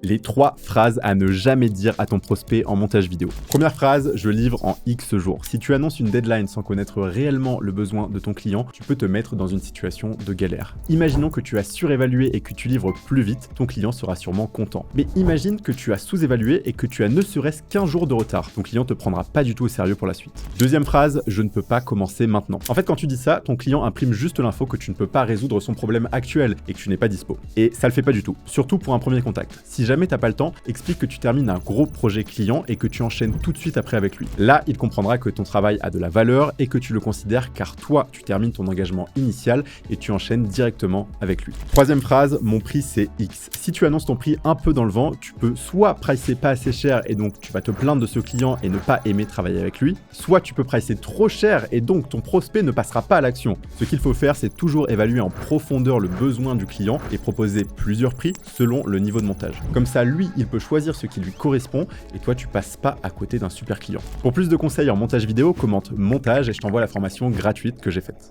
Les 3 phrases à ne jamais dire à ton prospect en montage vidéo. Première phrase, je livre en X jours. Si tu annonces une deadline sans connaître réellement le besoin de ton client, tu peux te mettre dans une situation de galère. Imaginons que tu as surévalué et que tu livres plus vite, ton client sera sûrement content. Mais imagine que tu as sous-évalué et que tu as ne serait-ce qu'un jour de retard. Ton client te prendra pas du tout au sérieux pour la suite. Deuxième phrase, je ne peux pas commencer maintenant. En fait, quand tu dis ça, ton client imprime juste l'info que tu ne peux pas résoudre son problème actuel et que tu n'es pas dispo. Et ça le fait pas du tout, surtout pour un premier contact. Si jamais t'as pas le temps, explique que tu termines un gros projet client et que tu enchaînes tout de suite après avec lui. Là, il comprendra que ton travail a de la valeur et que tu le considères car toi, tu termines ton engagement initial et tu enchaînes directement avec lui. Troisième phrase, mon prix c'est X. Si tu annonces ton prix un peu dans le vent, tu peux soit pricer pas assez cher et donc tu vas te plaindre de ce client et ne pas aimer travailler avec lui, soit tu peux pricer trop cher et donc ton prospect ne passera pas à l'action. Ce qu'il faut faire, c'est toujours évaluer en profondeur le besoin du client et proposer plusieurs prix selon le niveau de montage. Comme ça, lui, il peut choisir ce qui lui correspond et toi, tu passes pas à côté d'un super client. Pour plus de conseils en montage vidéo, commente montage et je t'envoie la formation gratuite que j'ai faite.